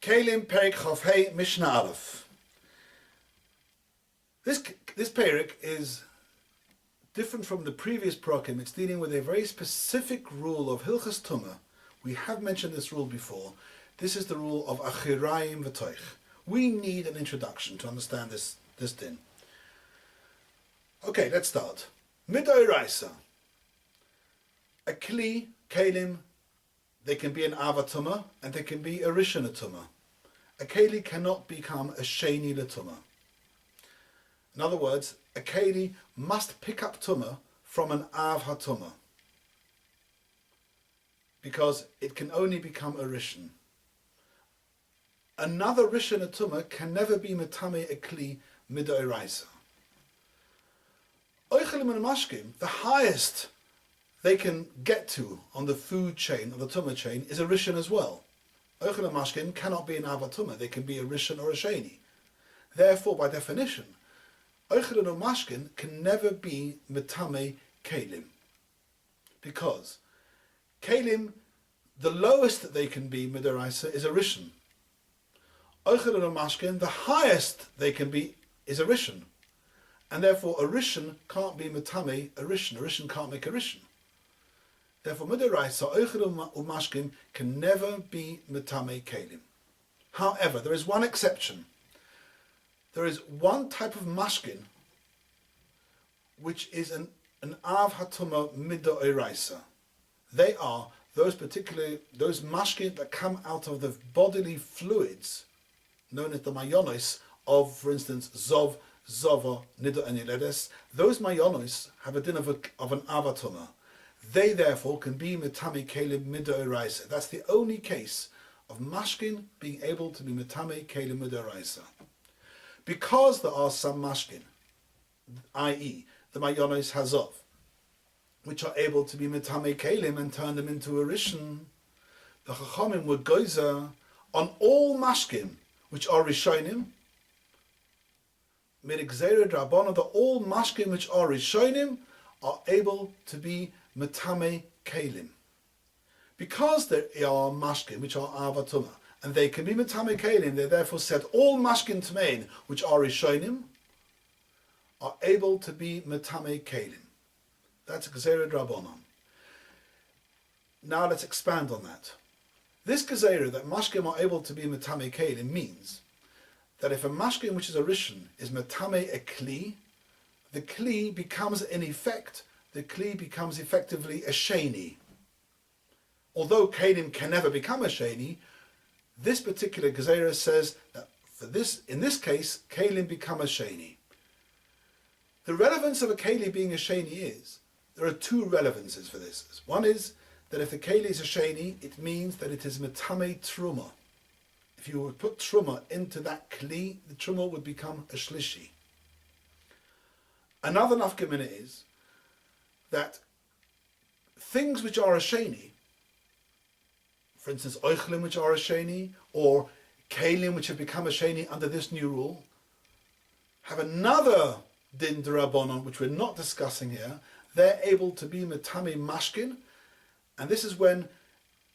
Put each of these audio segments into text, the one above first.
Kelim Perik Chafhei Mishnah Aleph. This Perik is different from the previous Prokim. It's dealing with a very specific rule of Hilchas Tumah. We have mentioned this rule before. This is the rule of Achirayim V'toich. We need an introduction to understand this din. Okay, let's start. Midoiraisa. A kli, kelim, they can be an avatuma and they can be a rishon tumah. A keli cannot become a sheni l'tumah. In other words, a keli must pick up tumah from an av hatumah, because it can only become a rishon. Another rishon tumah can never be metame a kli midoiraisa. Oichelim and mashkim, the highest they can get to on the food chain, on the tumah chain, is a rishon as well. Oichelim and mashkim cannot be an avatumah, they can be a rishon or a sheni. Therefore, by definition, Oichelim and mashkim can never be metame kelim. Because kelim, the lowest that they can be midoraisa is a rishon. Oichelim and mashkim, the highest they can be is a rishon. And therefore a rishon can't be metame a rishon can't make a rishon. Therefore midoraisa oichelim umashkim can never be metame kelim. However, there is one exception. There is one type of mashkin which is an av hatuma midoraisa. They are those mashkin that come out of the bodily fluids known as the mayonis of, for instance, zov, zova, nida and yiledes. Those mayonos have a din of an avatuma. They therefore can be metame kelim midoraisa. That's the only case of mashkin being able to be metame kelim midoraisa. Because there are some mashkin, i.e. the mayonos hazov, which are able to be metame kelim and turn them into a rishon, the chachamim were gozer on all mashkin which are rishonim, Mirigzera Drabana, that all mashkim which are rishonim are able to be metame kelim. Because there are mashkim which are avatuma, and they can be metame kelim, they therefore said all mashkim tmein which are rishonim are able to be metame kelim. That's Gzera Drabanan. Now let's expand on that. This Gzera, that mashkim are able to be metame kelim, means that if a mashkin which is a rishon is metame a kli, the kli becomes effectively a sheni. Although kelim can never become a sheni, this particular gezerah says that in this case, kelim become a sheni. The relevance of a keli being a sheni is, there are two relevances for this. One is that if the keli is a sheni, it means that it is metame truma. If you would put truma into that kli, the truma would become a shlishi. Another nafkamina is that things which are a sheni, for instance, oichlim which are a sheni, or kelim which have become a sheni under this new rule, have another din d'Rabbanan which we're not discussing here. They're able to be metame mashkin, and this is when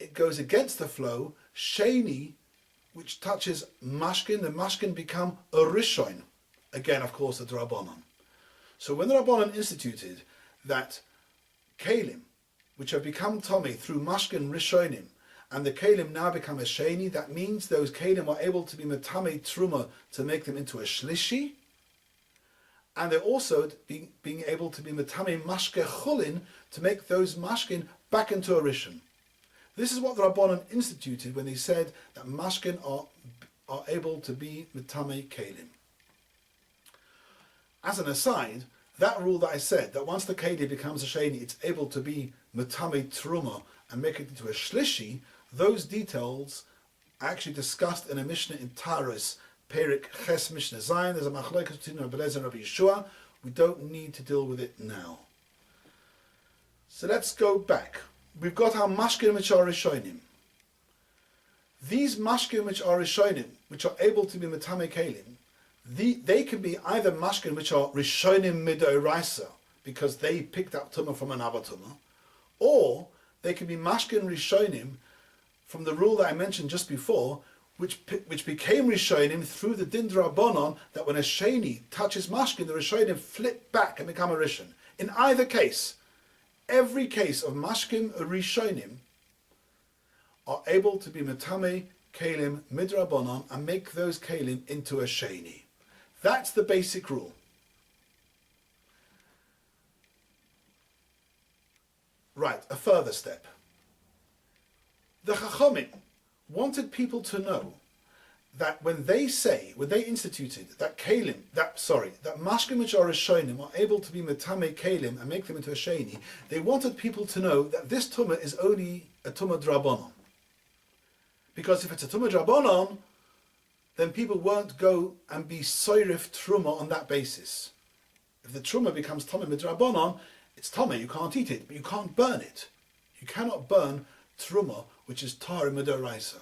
it goes against the flow. Sheni, which touches mashkin, the mashkin become a rishon. Again, of course, the Rabbanan. So when the Rabbanan instituted that kelim, which have become tomei through mashkin rishonim, and the kelim now become a sheni, that means those kelim are able to be metame truma to make them into a shlishi, and they're also being able to be metame mashke chulin to make those mashkin back into a rishon. This is what the Rabbanan instituted when they said that mashkin are able to be metame kelim. As an aside, that rule that I said, that once the keli becomes a sheni, it's able to be metame truma and make it into a shlishi, those details are actually discussed in a Mishnah in Taurus, Perik Ches Mishnah Zayin. There's a machlokes between Rabbi Eliezer and Rabbi Yeshua. We don't need to deal with it now. So let's go back. We've got our mashkin which are rishonim. These mashkin which are rishonim, which are able to be metame kelim, they can be either mashkin which are rishonim midoraisa, because they picked up tumah from an avatuma, or they can be mashkin rishonim from the rule that I mentioned just before, which became Rishonim through the Din Drabanan, that when a Sheni touches Mashkin, the Rishonim flip back and become a Rishon. In either case, every case of Mashkin Rishonim are able to be Metame Kelim Midrabanan and make those Kelim into a Sheni. That's the basic rule. Right, a further step. The Chachamim wanted people to know that when they instituted that Kelim, that Mashkim which are Rishonim are able to be Metame Kelim and make them into a Sheni, they wanted people to know that this Tumah is only a Tumah Drabanan. Because if it's a Tumah Drabanan, then people won't go and be Soirif Truma on that basis. If the Truma becomes Tumah Midrabanan, it's Tumah, you can't eat it, but you can't burn it. You cannot burn Truma, which is Tar Midoraisa.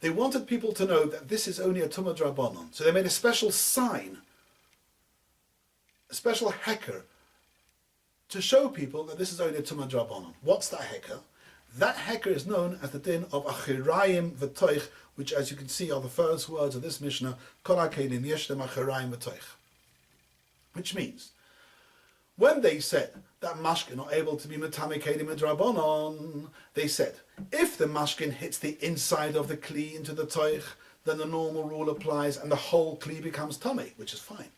They wanted people to know that this is only a Tumah Drabanan. So they made a special sign, a special heker, to show people that this is only a Tumah Drabanan. What's that heker? That heker is known as the din of Achirayim V'toich, which, as you can see, are the first words of this Mishnah, Kol HaKelim Yeshem Achirayim V'toich. Which means, when they said that mashkin are able to be metame kelim midrabanan, they said, if the mashkin hits the inside of the kli into the toich, then the normal rule applies and the whole kli becomes tummy, which is fine.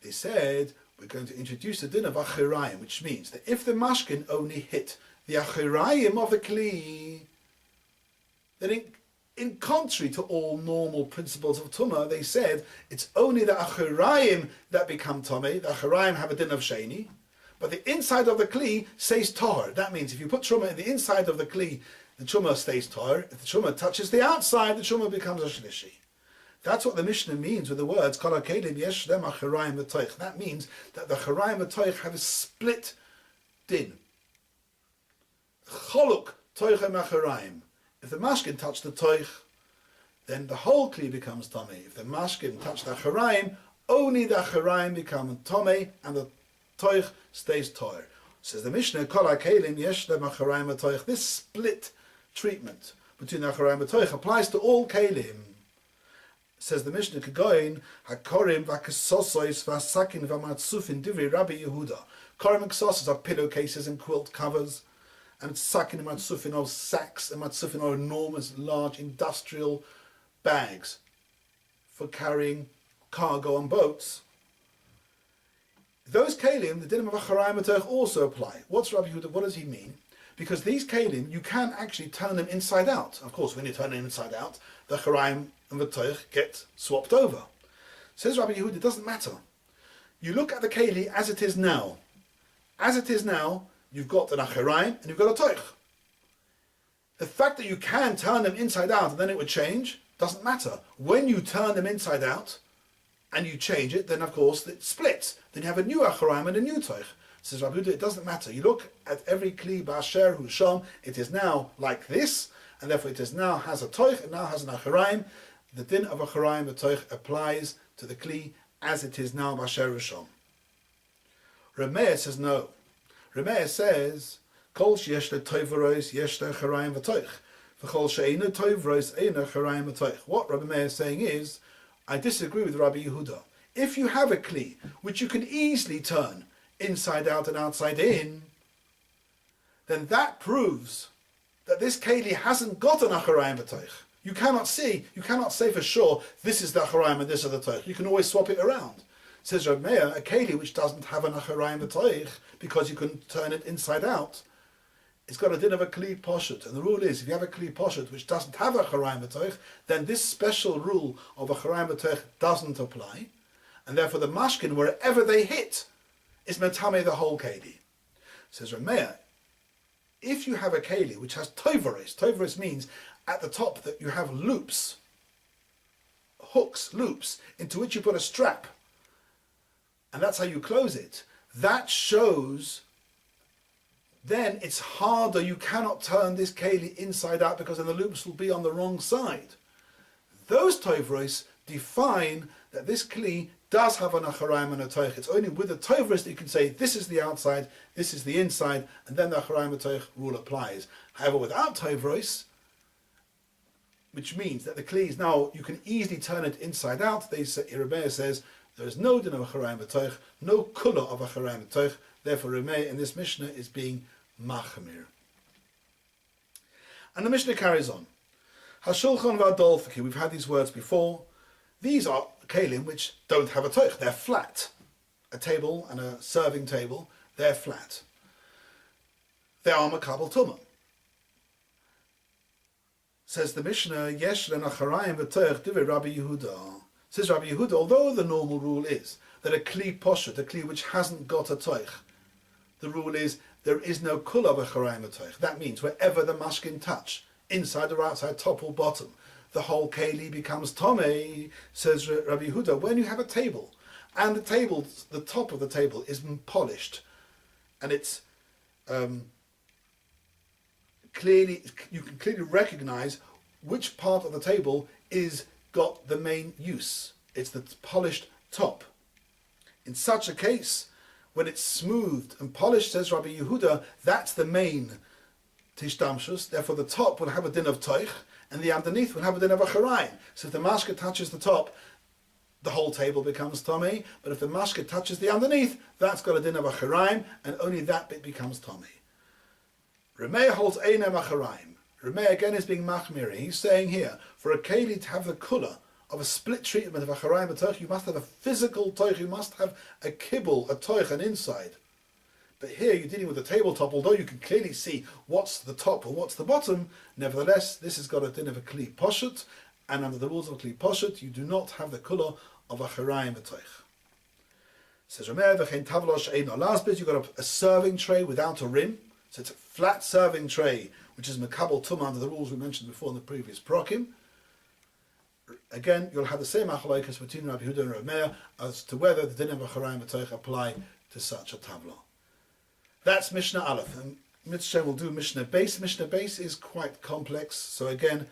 They said, we're going to introduce the din of achirayim, which means that if the mashkin only hit the achirayim of the kli, then in contrary to all normal principles of Tumah, they said it's only the Achirayim that become Tomei. The Achirayim have a din of Sheni, but the inside of the Kli stays Tahor. That means if you put Truma in the inside of the Kli, the Truma stays Tahor. If the Truma touches the outside, the Truma becomes a Shlishi. That's what the Mishnah means with the words Kol HaKelim Yesh Dem Achirayim V'toich. That means that the Achirayim V'toich have a split din. Choluk Toichem Achirayim. If the mashkin touched the toich, then the whole kli becomes tomei. If the mashkin touched the acharaim, only the acharaim become tomei, and the toich stays toir. Says the Mishnah, Kol HaKelim Yesh Dem Acharaim V'toich. This split treatment between the acharaim and toich applies to all kelim. Says the Mishnah, Kegoin Hakorim V'Kesosos V'Sakin V'Matzufin Divrei Rabbi Yehuda. Korim and kesosos are pillowcases and quilt covers. And sakin and matzufin are sacks, and matzufin are enormous, large industrial bags for carrying cargo on boats. Those kelim, the dinim of acharayim v'toich, also apply. What's Rabbi Yehuda? What does he mean? Because these kelim, you can actually turn them inside out. Of course, when you turn them inside out, the acharayim and v'toich get swapped over. Says Rabbi Yehuda, it doesn't matter. You look at the keli as it is now. As it is now, you've got an achirayim and you've got a toich. The fact that you can turn them inside out and then it would change doesn't matter. When you turn them inside out and you change it, then of course it splits. Then you have a new achirayim and a new toich. Says Rabbi Yehuda, it doesn't matter. You look at every kli ba'asher hu sham, it is now like this, and therefore it is now has a toich, and now has an achirayim. The din of achirayim and toich applies to the kli as it is now ba'asher hu sham. Rameir says no. Rameir says, Kol sheyesh le toivaros yesh le charayim v'toich, v'chol she'eino toivaros eino charayim v'toich. What Rabbi Meir is saying is, I disagree with Rabbi Yehuda. If you have a kli which you can easily turn inside out and outside in, then that proves that this keli hasn't got an acharayim v'toich. You cannot say for sure this is the acharayim and this is the toich. You can always swap it around. Says Rabbi Meir, a keli which doesn't have an acharayim v'toich, because you can turn it inside out, it's got a din of a kli poshut. And the rule is, if you have a kli poshut which doesn't have a acharayim v'toich, then this special rule of acharayim v'toich doesn't apply, and therefore the mashkin, wherever they hit, is metame the whole keli. Says Rabbi Meir, if you have a keli which has toivaris means at the top that you have loops, hooks, loops, into which you put a strap, and that's how you close it, that shows then it's harder, you cannot turn this keli inside out because then the loops will be on the wrong side. Those toivros define that this kli does have an acharayim and a toich. It's only with the toivros that you can say this is the outside, this is the inside, and then the acharayim and toich rule applies. However, without toivros, which means that the kli is now, you can easily turn it inside out. Rebbe says there is no din of a charayim v'toich, no kula of a charayim v'toich. Therefore, Rebbe in this Mishnah is being machmir. And the Mishnah carries on. Hashulchan v'adolfiki, we've had these words before. These are kelim which don't have a toich, they're flat. A table and a serving table, they're flat. They are makabel tumah. Says the Mishnah, Yesh lenacharayim v'toich divrei Rabbi Yehuda. Says Rabbi Yehuda, although the normal rule is that a kli poshut, a kli which hasn't got a toich, the rule is there is no kula of a charayim v'toich. That means wherever the mashkin touch, inside or outside, top or bottom, the whole keli becomes tomei. Says Rabbi Yehuda, when you have a table, and the top of the table is polished, and it's clearly, you can clearly recognize which part of the table is got the main use. It's the polished top. In such a case, when it's smoothed and polished, says Rabbi Yehuda, that's the main tishdamshus. Therefore, the top will have a din of toich, and the underneath will have a din of a charayim. So if the mashka touches the top, the whole table becomes tomei. But if the mashka touches the underneath, that's got a din of a charayim, and only that bit becomes tomei. Rameh holds Einer Macharayim. Rameh again is being machmir. He's saying here, for a keli to have the kula of a split treatment of a charayim v'toich, you must have a physical toich, you must have a kibble, a toich, an inside. But here you're dealing with the tabletop, although you can clearly see what's the top and what's the bottom, nevertheless, this has got a din of a kli poshut, and under the rules of a kli poshut, you do not have the kula of a charayim v'toich. Says Rameh, v'chein tavlosh ein. Last bit, you've got a serving tray without a rim. So it's a flat serving tray, which is makabel tumah under the rules we mentioned before in the previous prokim. Again, you'll have the same achalokas between Rabbi Yehuda and Rabbi Meir as to whether the din of a charayim v'toich apply to such a tabla. That's Mishnah Aleph. And Mitzvah will do Mishnah Base. Mishnah Base is quite complex, so again,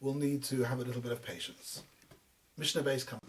we'll need to have a little bit of patience. Mishnah Base comes.